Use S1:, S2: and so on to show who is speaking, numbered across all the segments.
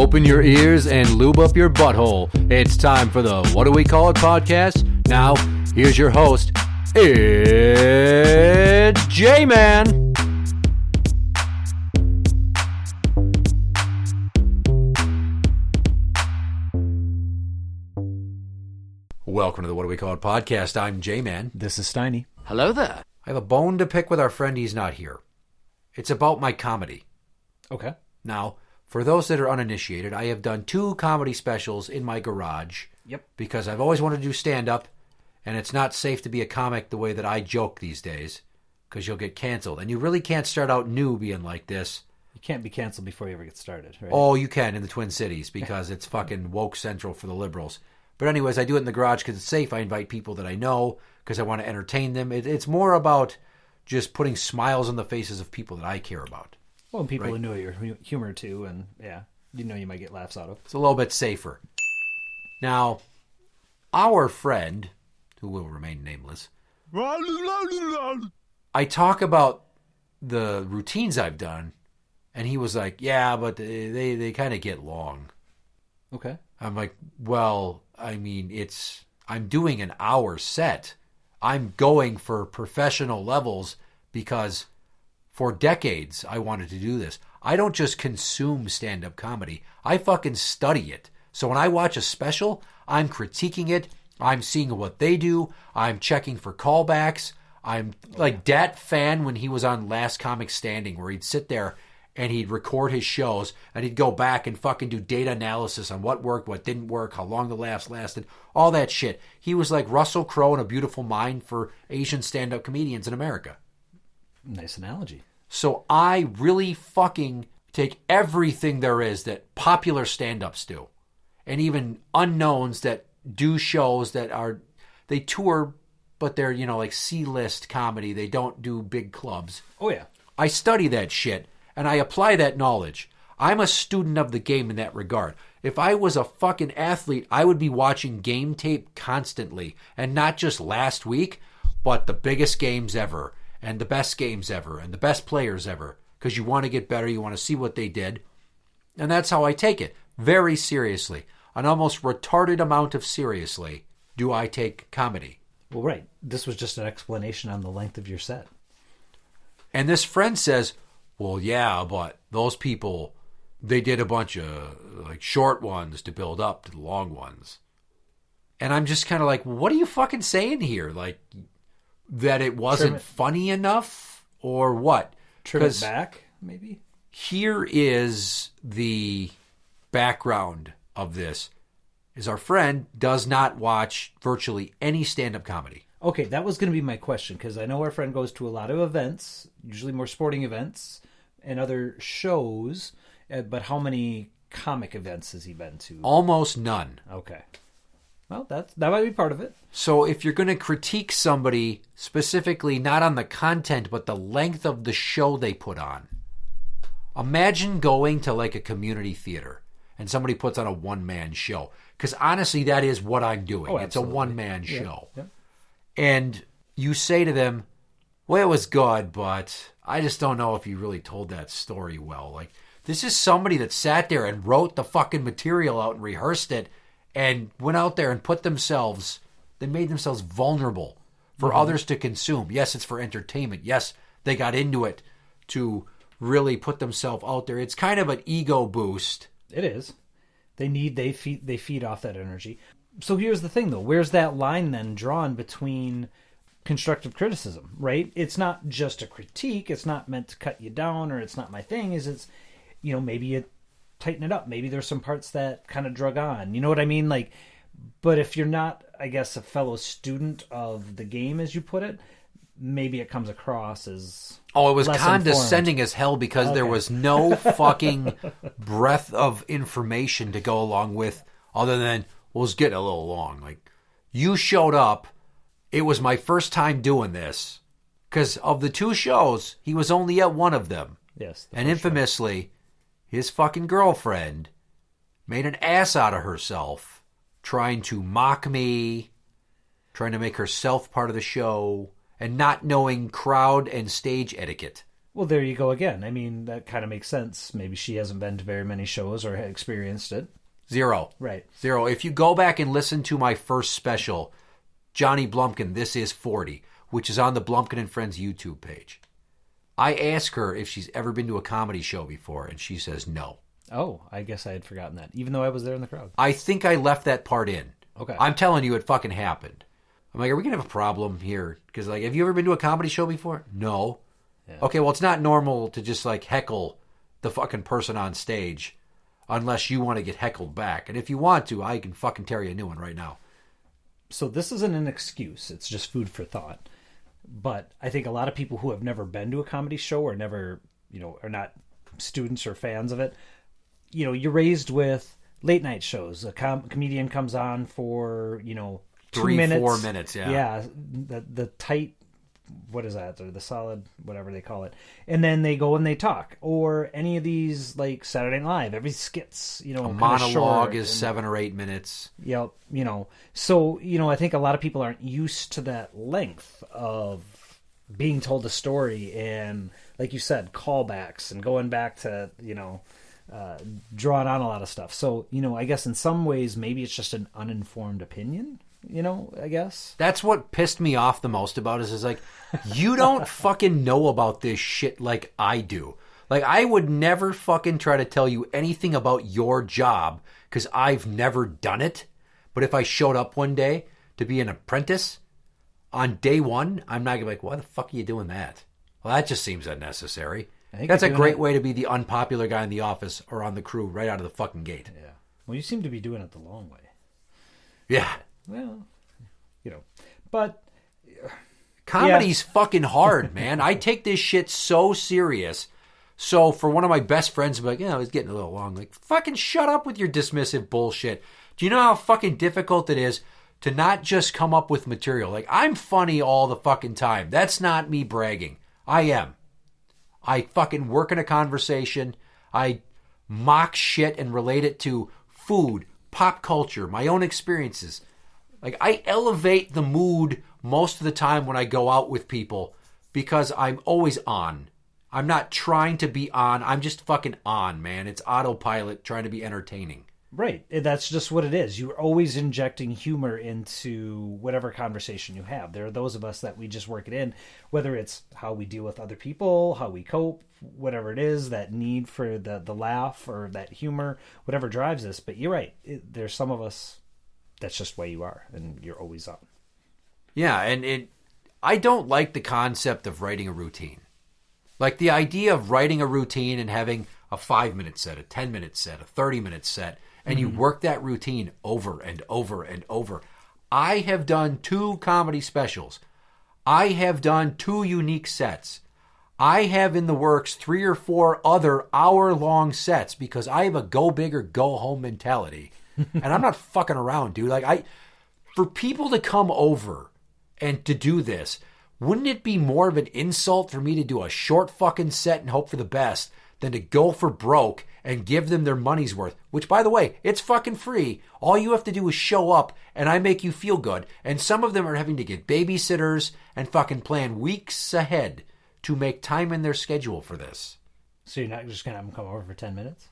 S1: Open your ears and lube up your butthole. It's time for the What Do We Call It podcast. Now, here's your host. It's Jmann. Welcome to the What Do We Call It podcast. I'm Jmann.
S2: This is Steiny.
S3: Hello there.
S1: I have a bone to pick with our friend. He's not here. It's about my comedy.
S2: Okay.
S1: Now, for those that are uninitiated, I have done 2 comedy specials in my garage.
S2: Yep.
S1: Because I've always wanted to do stand-up, and it's not safe to be a comic the way that I joke these days, because you'll get canceled. And you really can't start out new being like this.
S2: You can't be canceled before you ever get started, right?
S1: Oh, you can in the Twin Cities, because it's fucking woke central for the liberals. But anyways, I do it in the garage because it's safe. I invite people that I know because I want to entertain them. It's more about just putting smiles on the faces of people that I care about.
S2: Well, and people
S1: right?
S2: who know your humor, too, and, yeah, you know you might get laughs out of.
S1: It's a little bit safer. Now, our friend, who will remain nameless, I talk about the routines I've done, and he was like, yeah, but they kind of get long.
S2: Okay.
S1: I'm like, well, I mean, I'm doing an hour set. I'm going for professional levels because for decades I wanted to do this. I don't just consume stand-up comedy. I fucking study it. So when I watch a special, I'm critiquing it. I'm seeing what they do. I'm checking for callbacks. I'm like Dat Fan when he was on Last Comic Standing, where he'd sit there and he'd record his shows, and he'd go back and fucking do data analysis on what worked, what didn't work, how long the laughs lasted, all that shit. He was like Russell Crowe in A Beautiful Mind for Asian stand-up comedians in America.
S2: Nice analogy.
S1: So I really fucking take everything there is that popular stand-ups do, and even unknowns that do shows that they tour, but they're, like C-list comedy. They don't do big clubs.
S2: Oh, yeah.
S1: I study that shit. And I apply that knowledge. I'm a student of the game in that regard. If I was a fucking athlete, I would be watching game tape constantly. And not just last week, but the biggest games ever. And the best games ever. And the best players ever. Because you want to get better. You want to see what they did. And that's how I take it. Very seriously. An almost retarded amount of seriously do I take comedy.
S2: Well, right. This was just an explanation on the length of your set.
S1: And this friend says, well, yeah, but those people, they did a bunch of short ones to build up to the long ones. And I'm just kind of like, what are you fucking saying here? Like, that it wasn't funny enough or what?
S2: Trim it back, maybe?
S1: Here is the background of this, is our friend does not watch virtually any stand-up comedy.
S2: Okay, that was going to be my question, because I know our friend goes to a lot of events, usually more sporting events, and other shows, but how many comic events has he been to?
S1: Almost none.
S2: Okay. Well, that might be part of it.
S1: So if you're going to critique somebody specifically not on the content but the length of the show they put on, imagine going to like a community theater and somebody puts on a one-man show. Because honestly, that is what I'm doing.
S2: Oh,
S1: it's a one-man show.
S2: Yeah.
S1: And you say to them, well, it was good, but I just don't know if you really told that story well. Like, this is somebody that sat there and wrote the fucking material out and rehearsed it and went out there and they made themselves vulnerable for others to consume. Yes, it's for entertainment. Yes, they got into it to really put themselves out there. It's kind of an ego boost.
S2: It is. They feed off that energy. So here's the thing, though. Where's that line then drawn between constructive criticism, right? It's not just a critique. It's not meant to cut you down, or it's not my thing. It's maybe you tighten it up. Maybe there's some parts that kind of drug on. You know what I mean? Like, but if you're not, I guess, a fellow student of the game, as you put it, maybe it comes across as
S1: it was
S2: less
S1: condescending
S2: informed.
S1: as hell because there was no fucking breadth of information to go along with other than, well, it's getting a little long. Like, you showed up. It was my first time doing this. Because of the 2 shows, he was only at one of them.
S2: Yes.
S1: And infamously, his fucking girlfriend made an ass out of herself trying to mock me, trying to make herself part of the show, and not knowing crowd and stage etiquette.
S2: Well, there you go again. I mean, that kind of makes sense. Maybe she hasn't been to very many shows or experienced it.
S1: Zero.
S2: Right.
S1: Zero. If you go back and listen to my first special, Johnny Blumpkin, This Is 40, which is on the Blumpkin and Friends YouTube page, I ask her if she's ever been to a comedy show before, and she says no.
S2: Oh, I guess I had forgotten that, even though I was there in the crowd.
S1: I think I left that part in.
S2: Okay.
S1: I'm telling you, it fucking happened. I'm like, are we going to have a problem here? Because, like, have you ever been to a comedy show before? No.
S2: Yeah.
S1: Okay, well, it's not normal to just, like, heckle the fucking person on stage unless you want to get heckled back. And if you want to, I can fucking tear you a new one right now.
S2: So this isn't an excuse. It's just food for thought. But I think a lot of people who have never been to a comedy show or never, are not students or fans of it, you're raised with late night shows. A comedian comes on for, 2 minutes.
S1: 3-4 minutes, yeah.
S2: Yeah, the tight, what is that? Or the solid, whatever they call it. And then they go and they talk. Or any of these, like Saturday Night Live, every skit's,
S1: a monologue is 7 or 8 minutes.
S2: Yep, So, I think a lot of people aren't used to that length of being told a story and, like you said, callbacks and going back to, drawing on a lot of stuff. So, I guess in some ways, maybe it's just an uninformed opinion, I guess.
S1: That's what pissed me off the most about it is like, you don't fucking know about this shit like I do. Like, I would never fucking try to tell you anything about your job because I've never done it. But if I showed up one day to be an apprentice, on day one, I'm not going to be like, why the fuck are you doing that? Well, that just seems unnecessary. That's a great way to be the unpopular guy in the office or on the crew right out of the fucking gate.
S2: Yeah. Well, you seem to be doing it the long way.
S1: Yeah.
S2: Well, but
S1: comedy's fucking hard, man. I take this shit so serious. So for one of my best friends to be like, it's getting a little long. Like, fucking shut up with your dismissive bullshit. Do you know how fucking difficult it is to not just come up with material? Like, I'm funny all the fucking time. That's not me bragging. I am. I fucking work in a conversation. I mock shit and relate it to food, pop culture, my own experiences. Like, I elevate the mood most of the time when I go out with people because I'm always on. I'm not trying to be on. I'm just fucking on, man. It's autopilot trying to be entertaining.
S2: Right. That's just what it is. You're always injecting humor into whatever conversation you have. There are those of us that we just work it in, whether it's how we deal with other people, how we cope, whatever it is, that need for the laugh or that humor, whatever drives us. But you're right. There's some of us, that's just the way you are, and you're always on.
S1: Yeah, and I don't like the concept of writing a routine. Like the idea of writing a routine and having a 5-minute set, a 10-minute set, a 30-minute set, and you work that routine over and over and over. I have done 2 comedy specials. I have done 2 unique sets. I have in the works 3 or 4 other hour-long sets because I have a go big or go home mentality. And I'm not fucking around, dude. Like, for people to come over and to do this, wouldn't it be more of an insult for me to do a short fucking set and hope for the best than to go for broke and give them their money's worth? Which, by the way, it's fucking free. All you have to do is show up and I make you feel good. And some of them are having to get babysitters and fucking plan weeks ahead to make time in their schedule for this.
S2: So you're not just going to have them come over for 10 minutes?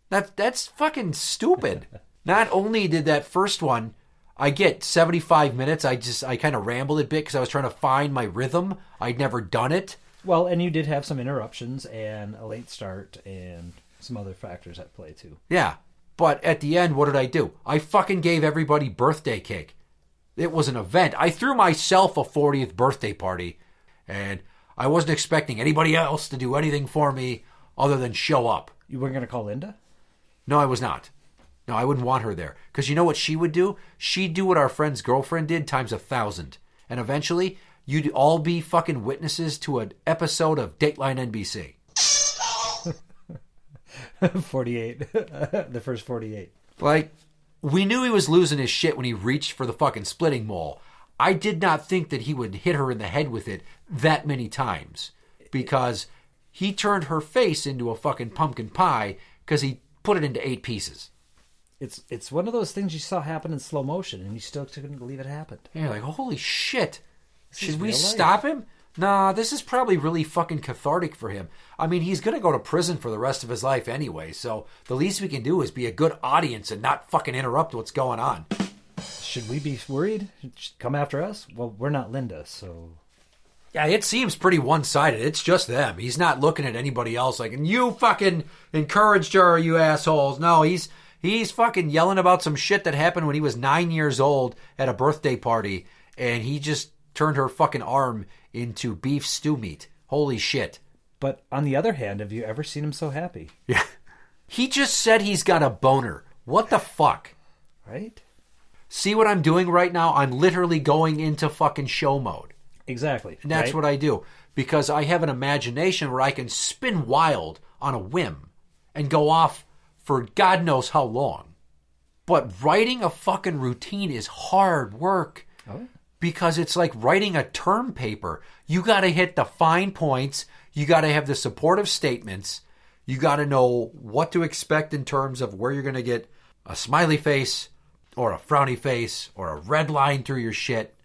S1: That's fucking stupid. Not only did that first one, I get 75 minutes. I kind of rambled a bit because I was trying to find my rhythm. I'd never done it.
S2: Well, and you did have some interruptions and a late start and some other factors at play too.
S1: Yeah, but at the end, what did I do? I fucking gave everybody birthday cake. It was an event. I threw myself a 40th birthday party, and I wasn't expecting anybody else to do anything for me other than show up.
S2: You weren't going to call Linda?
S1: No, I was not. No, I wouldn't want her there. Because you know what she would do? She'd do what our friend's girlfriend did times 1,000. And eventually, you'd all be fucking witnesses to an episode of Dateline NBC.
S2: 48. The first 48.
S1: Like, we knew he was losing his shit when he reached for the fucking splitting mole. I did not think that he would hit her in the head with it that many times. Because he turned her face into a fucking pumpkin pie because he put it into 8 pieces.
S2: It's one of those things you saw happen in slow motion, and you still couldn't believe it happened.
S1: Yeah, like, holy shit. Should we
S2: real life.
S1: stop him? Nah, this is probably really fucking cathartic for him. I mean, he's going to go to prison for the rest of his life anyway, so the least we can do is be a good audience and not fucking interrupt what's going on.
S2: Should we be worried? Come after us? Well, we're not Linda, so...
S1: Yeah, it seems pretty one-sided. It's just them. He's not looking at anybody else like, and you fucking encouraged her, you assholes. No, he's fucking yelling about some shit that happened when he was 9 years old at a birthday party, and he just turned her fucking arm into beef stew meat. Holy shit.
S2: But on the other hand, have you ever seen him so happy?
S1: Yeah. He just said he's got a boner. What the fuck?
S2: Right?
S1: See what I'm doing right now? I'm literally going into fucking show mode.
S2: Exactly.
S1: And that's what I do. Because I have an imagination where I can spin wild on a whim and go off for God knows how long. But writing a fucking routine is hard work.
S2: Oh.
S1: Because it's like writing a term paper. You got to hit the fine points. You got to have the supportive statements. You got to know what to expect in terms of where you're going to get a smiley face or a frowny face or a red line through your shit.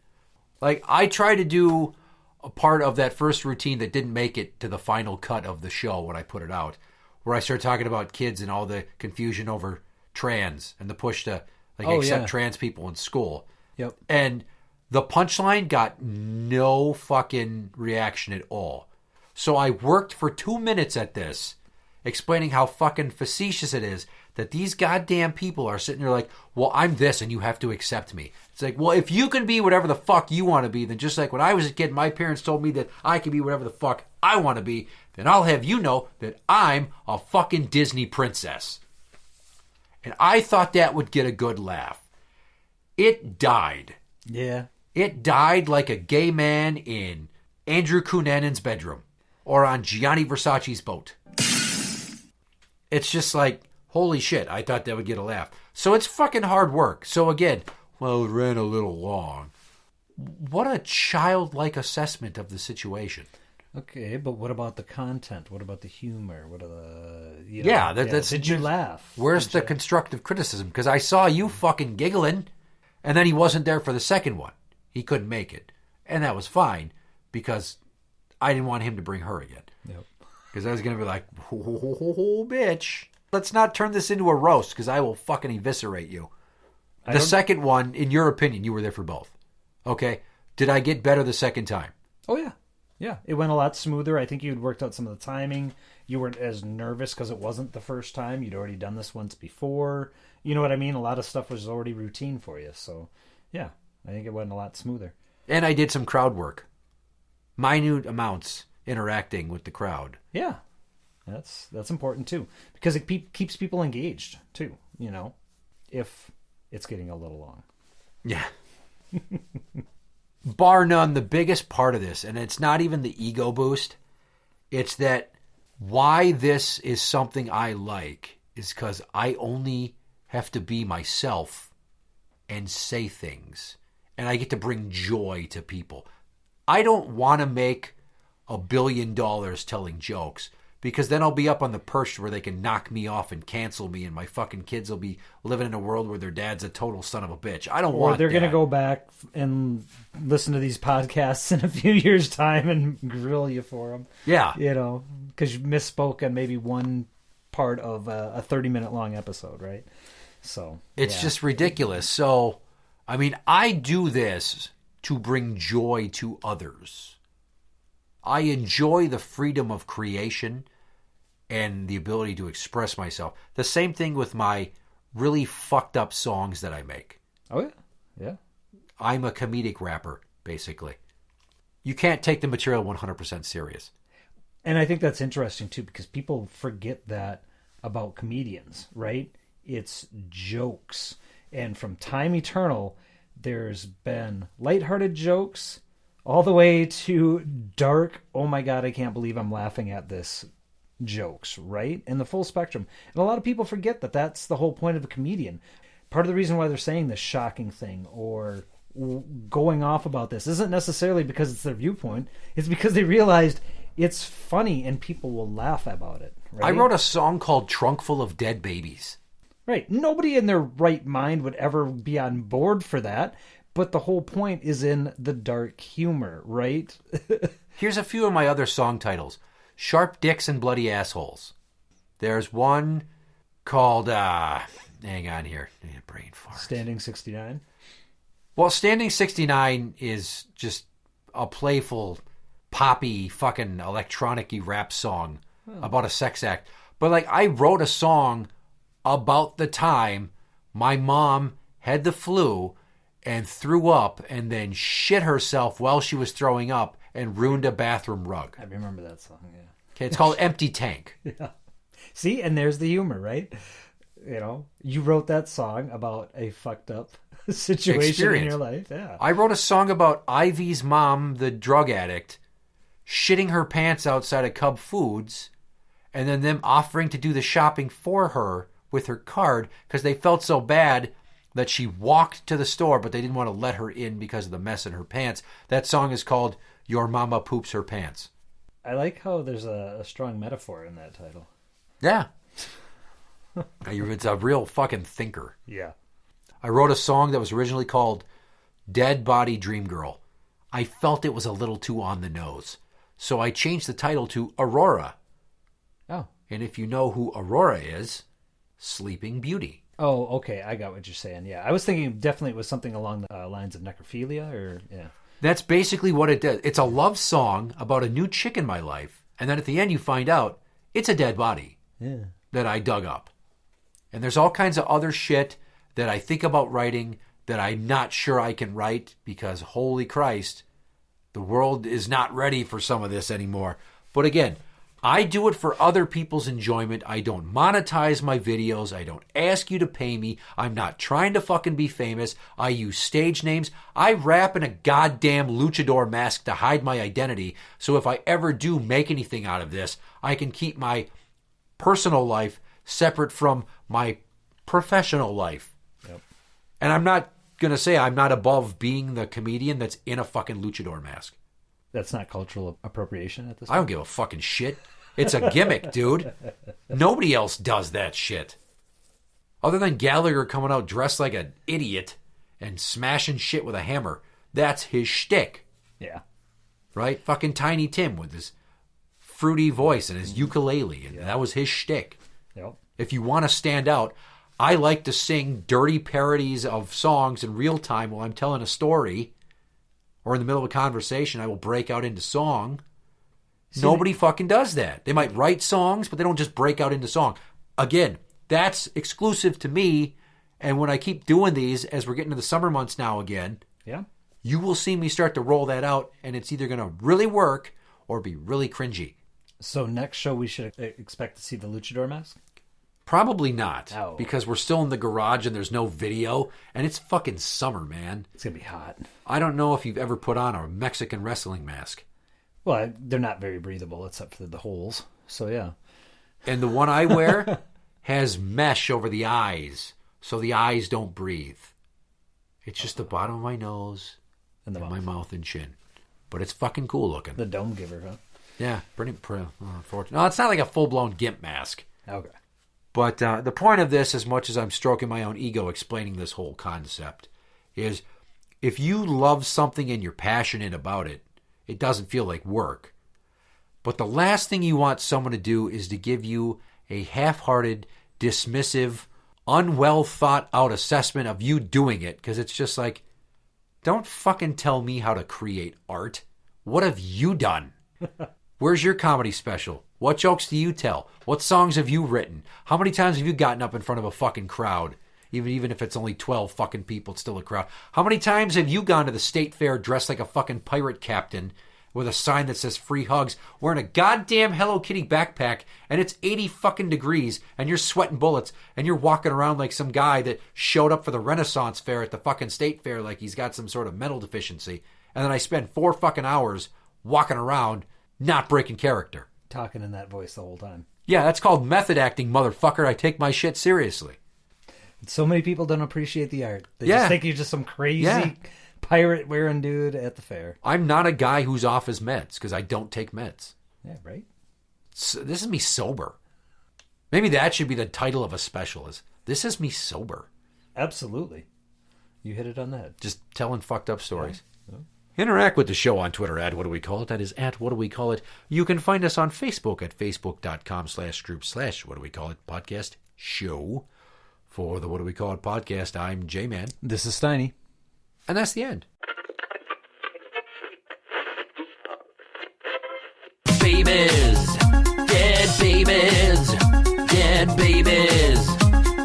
S1: Like, I try to do a part of that first routine that didn't make it to the final cut of the show when I put it out, where I started talking about kids and all the confusion over trans and the push to accept trans people in school.
S2: Yep.
S1: And the punchline got no fucking reaction at all. So I worked for 2 minutes at this, explaining how fucking facetious it is that these goddamn people are sitting there like, well, I'm this and you have to accept me. It's like, well, if you can be whatever the fuck you want to be, then just like when I was a kid, my parents told me that I can be whatever the fuck I want to be, then I'll have you know that I'm a fucking Disney princess. And I thought that would get a good laugh. It died.
S2: Yeah.
S1: It died like a gay man in Andrew Cunanan's bedroom or on Gianni Versace's boat. It's just like, holy shit, I thought that would get a laugh. So it's fucking hard work. So again, well, it ran a little long. What a childlike assessment of the situation.
S2: Okay, but what about the content? What about the humor? What are the...
S1: That's...
S2: Did you laugh?
S1: Where's the constructive criticism? Because I saw you fucking giggling, and then he wasn't there for the second one. He couldn't make it. And that was fine, because I didn't want him to bring her again.
S2: Yep.
S1: Because I was going to be like, oh, bitch. Let's not turn this into a roast, because I will fucking eviscerate you. The second one, in your opinion, you were there for both. Okay? Did I get better the second time?
S2: Oh, yeah. Yeah, it went a lot smoother. I think you had worked out some of the timing. You weren't as nervous because it wasn't the first time. You'd already done this once before. You know what I mean? A lot of stuff was already routine for you. So, yeah, I think it went a lot smoother.
S1: And I did some crowd work. Minute amounts interacting with the crowd.
S2: Yeah, that's important too. Because it keeps people engaged too, you know, if it's getting a little long.
S1: Yeah. Bar none, the biggest part of this, and it's not even the ego boost, it's that why this is something I like is because I only have to be myself and say things, and I get to bring joy to people. I don't want to make $1 billion telling jokes, because then I'll be up on the perch where they can knock me off and cancel me, and my fucking kids will be living in a world where their dad's a total son of a bitch. I don't want that.
S2: Or they're going to go back and listen to these podcasts in a few years' time and grill you for them.
S1: Yeah.
S2: You know, because you misspoke on maybe one part of a 30-minute long episode, right? So
S1: it's just ridiculous. So, I mean, I do this to bring joy to others. I enjoy the freedom of creation and the ability to express myself. The same thing with my really fucked up songs that I make.
S2: Oh, yeah. Yeah.
S1: I'm a comedic rapper, basically. You can't take the material 100% serious.
S2: And I think that's interesting, too, because people forget that about comedians, right? It's jokes. And from time eternal, there's been lighthearted jokes all the way to dark, oh my God, I can't believe I'm laughing at this jokes, right? In the full spectrum. And a lot of people forget that that's the whole point of a comedian. Part of the reason why they're saying this shocking thing or going off about this isn't necessarily because it's their viewpoint. It's because they realized it's funny and people will laugh about it. Right?
S1: I wrote a song called Trunk Full of Dead Babies.
S2: Right. Nobody in their right mind would ever be on board for that. But the whole point is in the dark humor, right?
S1: Here's a few of my other song titles. Sharp Dicks and Bloody Assholes. There's one called, hang on here. Brain fart.
S2: Standing 69.
S1: Well, Standing 69 is just a playful, poppy, fucking electronic-y rap song about a sex act. But, like, I wrote a song about the time my mom had the flu and threw up and then shit herself while she was throwing up and ruined a bathroom rug.
S2: I remember that song, yeah.
S1: Okay, it's called Empty Tank.
S2: Yeah. See, and there's the humor, right? You know, you wrote that song about a fucked up situation in your life. Yeah.
S1: I wrote a song about Ivy's mom, the drug addict, shitting her pants outside of Cub Foods and then them offering to do the shopping for her with her card because they felt so bad that she walked to the store, but they didn't want to let her in because of the mess in her pants. That song is called Your Mama Poops Her Pants.
S2: I like how there's a strong metaphor in that title.
S1: Yeah. It's a real fucking thinker.
S2: Yeah.
S1: I wrote a song that was originally called Dead Body Dream Girl. I felt it was a little too on the nose. So I changed the title to Aurora.
S2: Oh.
S1: And if you know who Aurora is, Sleeping Beauty.
S2: Oh, okay. I got what you're saying. Yeah. I was thinking definitely it was something along the lines of necrophilia or, yeah.
S1: That's basically what it does. It's a love song about a new chick in my life. And then at the end you find out it's a dead body that I dug up. And there's all kinds of other shit that I think about writing that I'm not sure I can write because, holy Christ, the world is not ready for some of this anymore. But again, I do it for other people's enjoyment. I don't monetize my videos. I don't ask you to pay me. I'm not trying to fucking be famous. I use stage names. I rap in a goddamn luchador mask to hide my identity. So if I ever do make anything out of this, I can keep my personal life separate from my professional life.
S2: Yep.
S1: And I'm not going to say I'm not above being the comedian that's in a fucking luchador mask.
S2: That's not cultural appropriation at this
S1: point? I don't give a fucking shit. It's a gimmick, dude. Nobody else does that shit. Other than Gallagher coming out dressed like an idiot and smashing shit with a hammer. That's his shtick.
S2: Yeah.
S1: Right? Fucking Tiny Tim with his fruity voice and his ukulele. And that was his shtick.
S2: Yep.
S1: If you want to stand out, I like to sing dirty parodies of songs in real time while I'm telling a story. Or in the middle of a conversation, I will break out into song. Nobody fucking does that. They might write songs, but they don't just break out into song. Again, that's exclusive to me. And when I keep doing these, as we're getting to the summer months now again, you will see me start to roll that out, and it's either going to really work or be really cringy.
S2: So next show, we should expect to see the luchador mask?
S1: Probably not,
S2: Oh.
S1: because we're still in the garage and there's no video, and it's fucking summer, man.
S2: It's going to be hot.
S1: I don't know if you've ever put on a Mexican wrestling mask.
S2: Well, they're not very breathable except for the holes. So, yeah.
S1: And the one I wear has mesh over the eyes, so the eyes don't breathe. It's just the bottom of my nose and my mouth and chin. But it's fucking cool looking.
S2: The dome giver, huh?
S1: Yeah, pretty unfortunate. No, it's not like a full-blown GIMP mask.
S2: Okay.
S1: But the point of this, as much as I'm stroking my own ego explaining this whole concept, is if you love something and you're passionate about it, it doesn't feel like work. But the last thing you want someone to do is to give you a half-hearted, dismissive, unwell thought out assessment of you doing it, because it's just like, don't fucking tell me how to create art. What have you done? Where's your comedy special? What jokes do you tell? What songs have you written? How many times have you gotten up in front of a fucking crowd? Even if it's only 12 fucking people, it's still a crowd. How many times have you gone to the state fair dressed like a fucking pirate captain with a sign that says free hugs, wearing a goddamn Hello Kitty backpack, and it's 80 fucking degrees, and you're sweating bullets, and you're walking around like some guy that showed up for the Renaissance fair at the fucking state fair like he's got some sort of mental deficiency. And then I spend 4 fucking hours walking around not breaking character.
S2: Talking in that voice the whole time.
S1: Yeah, that's called method acting, motherfucker. I take my shit seriously.
S2: So many people don't appreciate the art. They just think you're just some crazy pirate wearing dude at the fair.
S1: I'm not a guy who's off his meds because I don't take meds.
S2: Yeah, right?
S1: So, this is me sober. Maybe that should be the title of a special is, This is me sober.
S2: Absolutely. You hit it on the head.
S1: Just telling fucked up stories.
S2: Yeah.
S1: Interact with the show on Twitter at What Do We Call It? That is at What Do We Call It? You can find us on Facebook at facebook.com/group/What Do We Call It podcast show. For the What Do We Call It podcast, I'm Jmann.
S2: This is Steiny.
S1: And that's the end.
S3: Babies, dead babies,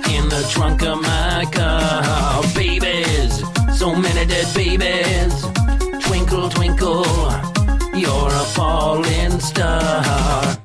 S3: in the trunk of my car. Babies, so many dead babies. Twinkle, twinkle, you're a falling star.